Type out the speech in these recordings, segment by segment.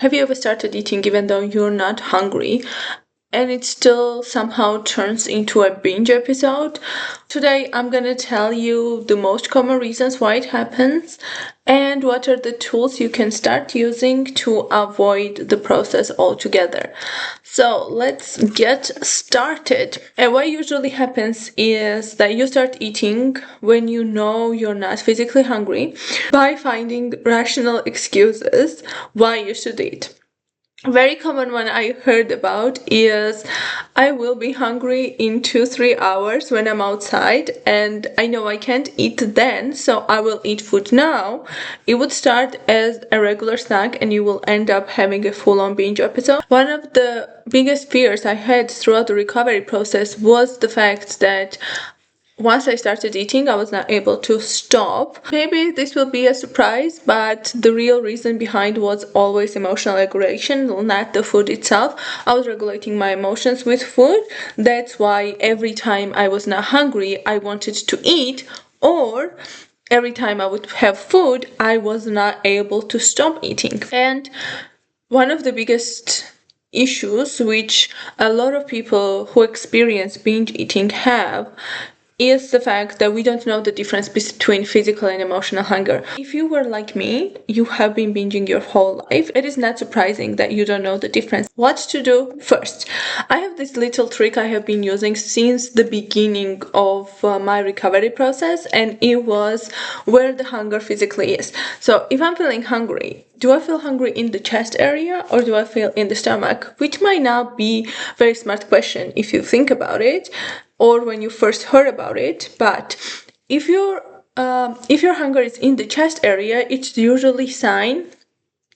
Have you ever started eating even though you're not hungry and it still somehow turns into a binge episode? Today I'm gonna tell you the most common reasons why it happens and what are the tools you can start using to avoid the process altogether. So let's get started. And what usually happens is that you start eating when you know you're not physically hungry by finding rational excuses why you should eat. A very common one I heard about is I will be hungry in 2-3 hours when I'm outside and I know I can't eat then, so I will eat food now. It would start as a regular snack and you will end up having a full-on binge episode. One of the biggest fears I had throughout the recovery process was the fact that once I started eating, I was not able to stop. Maybe this will be a surprise, but the real reason behind was always emotional regulation, not the food itself. I was regulating my emotions with food. That's why every time I was not hungry, I wanted to eat, or every time I would have food, I was not able to stop eating. And one of the biggest issues which a lot of people who experience binge eating have is the fact that we don't know the difference between physical and emotional hunger. If you were like me, you have been binging your whole life, it is not surprising that you don't know the difference. What to do first? I have this little trick I have been using since the beginning of my recovery process, and it was where the hunger physically is. So if I'm feeling hungry, do I feel hungry in the chest area or do I feel in the stomach? Which might not be a very smart question if you think about it, or when you first heard about it. But if your hunger is in the chest area, it's usually sign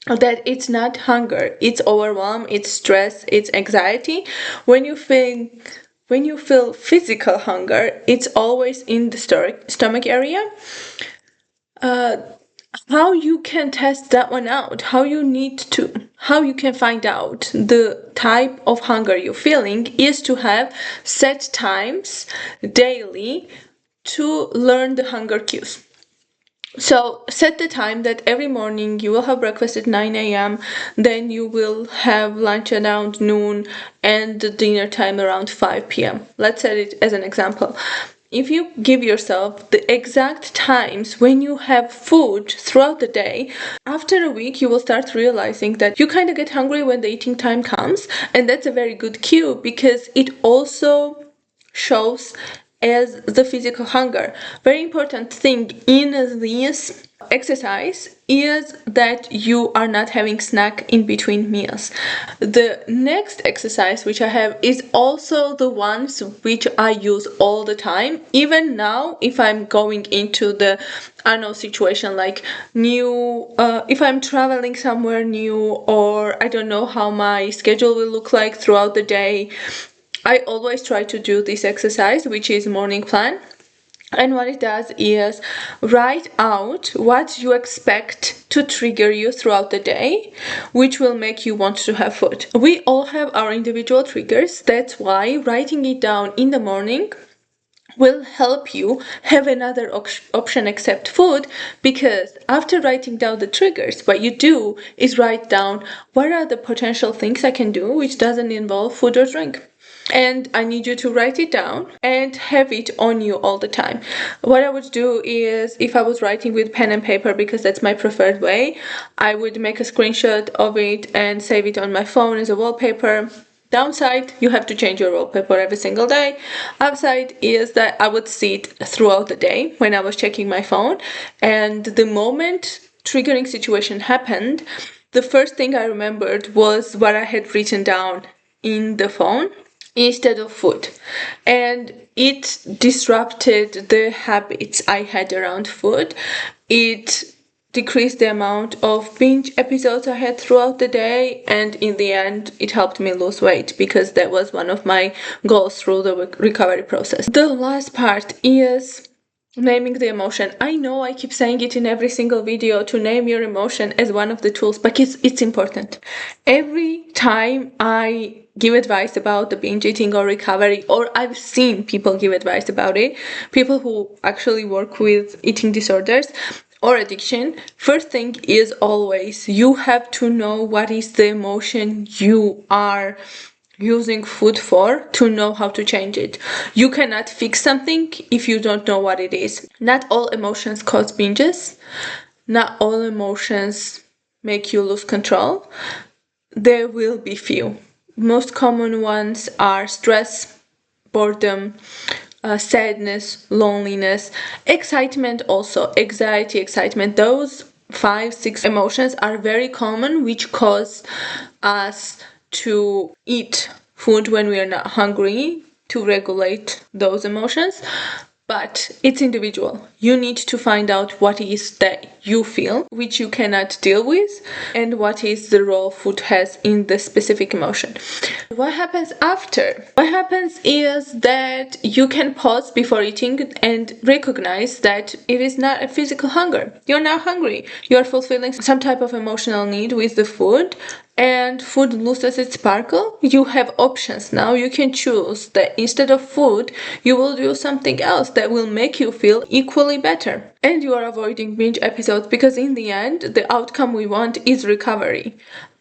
that it's not hunger, it's overwhelm, it's stress, it's anxiety. When you feel physical hunger, it's always in the stomach area. How you can test that one out, how you can find out the type of hunger you're feeling is to have set times daily to learn the hunger cues. So set the time that every morning you will have breakfast at 9 a.m., then you will have lunch around noon and the dinner time around 5 p.m. Let's set it as an example. If you give yourself the exact times when you have food throughout the day, after a week you will start realizing that you kind of get hungry when the eating time comes, and that's a very good cue because it also shows as the physical hunger. Very important thing in this exercise is that you are not having snack in between meals. The next exercise which I have is also the ones which I use all the time. Even now, if I'm going into the situation like new, if I'm traveling somewhere new, or I don't know how my schedule will look like throughout the day, I always try to do this exercise, which is morning plan. And what it does is write out what you expect to trigger you throughout the day, which will make you want to have food. We all have our individual triggers. That's why writing it down in the morning will help you have another option except food, because after writing down the triggers, what you do is write down what are the potential things I can do which doesn't involve food or drink. And I need you to write it down and have it on you all the time. What I would do is, if I was writing with pen and paper, because that's my preferred way, I would make a screenshot of it and save it on my phone as a wallpaper. Downside, you have to change your wallpaper every single day. Upside is that I would see it throughout the day when I was checking my phone, and the moment triggering situation happened, the first thing I remembered was what I had written down in the phone instead of food, and it disrupted the habits I had around food. It decreased the amount of binge episodes I had throughout the day, and in the end it helped me lose weight because that was one of my goals through the recovery process. The last part is naming the emotion. I know I keep saying it in every single video to name your emotion as one of the tools, but it's important. Every time I give advice about the binge eating or recovery, or I've seen people give advice about it, people who actually work with eating disorders, or addiction, first thing is always you have to know what is the emotion you are using food for to know how to change it. You cannot fix something if you don't know what it is. Not all emotions cause binges. Not all emotions make you lose control. There will be few. Most common ones are stress, boredom, sadness, loneliness, excitement also, anxiety, excitement. Those 5-6 emotions are very common, which cause us to eat food when we are not hungry to regulate those emotions. But it's individual. You need to find out what is that you feel, which you cannot deal with, and what is the role food has in the specific emotion. What happens after? What happens is that you can pause before eating and recognize that it is not a physical hunger. You're not hungry. You're fulfilling some type of emotional need with the food, and food loses its sparkle. You have options now. You can choose that instead of food, you will do something else that will make you feel equally better. And you are avoiding binge episodes because in the end, the outcome we want is recovery.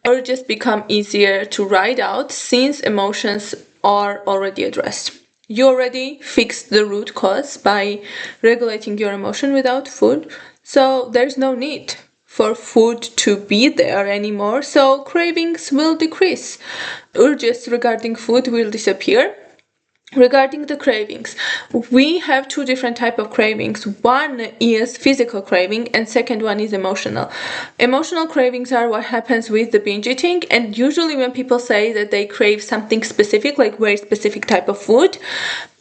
Or just become easier to ride out since emotions are already addressed. You already fixed the root cause by regulating your emotion without food, so there's no need for food to be there anymore, so cravings will decrease. Urges regarding food will disappear. Regarding the cravings, we have two different types of cravings. One is physical craving and second one is emotional. Emotional cravings are what happens with the binge eating, and usually when people say that they crave something specific, like very specific type of food,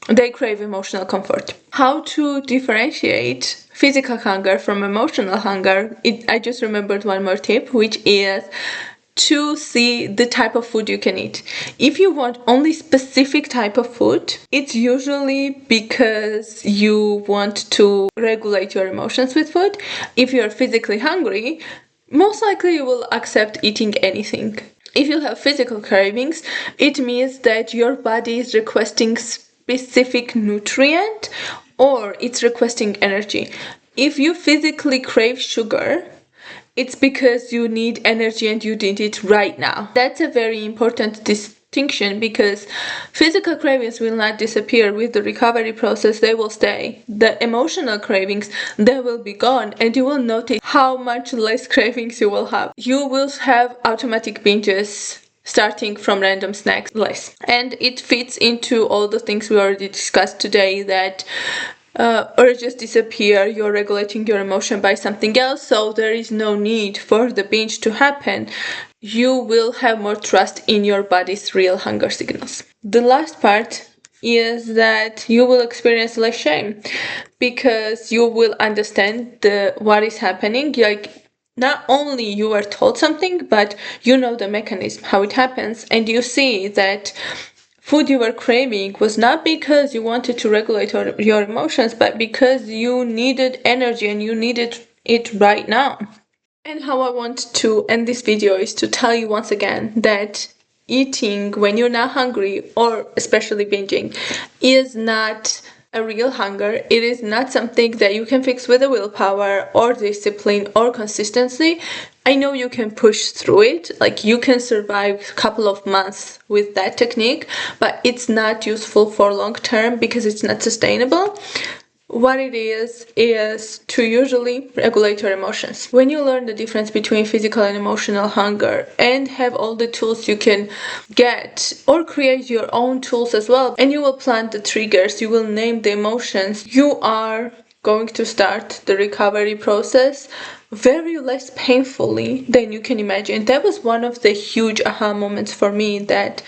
they crave emotional comfort. How to differentiate physical hunger from emotional hunger? I just remembered one more tip, which is to see the type of food you can eat. If you want only specific type of food, it's usually because you want to regulate your emotions with food. If you're physically hungry, most likely you will accept eating anything. If you have physical cravings, it means that your body is requesting specific nutrient or it's requesting energy. If you physically crave sugar, it's because you need energy and you need it right now. That's a very important distinction because physical cravings will not disappear with the recovery process, they will stay. The emotional cravings, they will be gone and you will notice how much less cravings you will have. You will have automatic binges starting from random snacks less. And it fits into all the things we already discussed today, that urges disappear, you're regulating your emotion by something else, so there is no need for the binge to happen. You will have more trust in your body's real hunger signals. The last part is that you will experience less shame because you will understand what is happening. Like, not only you are told something, but you know the mechanism, how it happens, and you see that food you were craving was not because you wanted to regulate your emotions, but because you needed energy and you needed it right now. And how I want to end this video is to tell you once again that eating when you're not hungry, or especially binging, is not a real hunger. It is not something that you can fix with a willpower or discipline or consistency. I know you can push through it, like you can survive a couple of months with that technique, but it's not useful for long term because it's not sustainable. What it is to usually regulate your emotions. When you learn the difference between physical and emotional hunger and have all the tools you can get, or create your own tools as well, and you will plant the triggers, you will name the emotions, you are going to start the recovery process very less painfully than you can imagine. That was one of the huge aha moments for me, that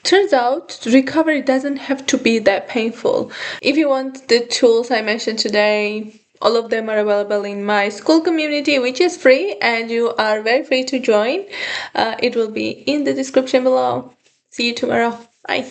turns out recovery doesn't have to be that painful. If you want the tools I mentioned today, all of them are available in my Skool community, which is free, and you are very free to join. It will be in the description below. See you tomorrow. Bye.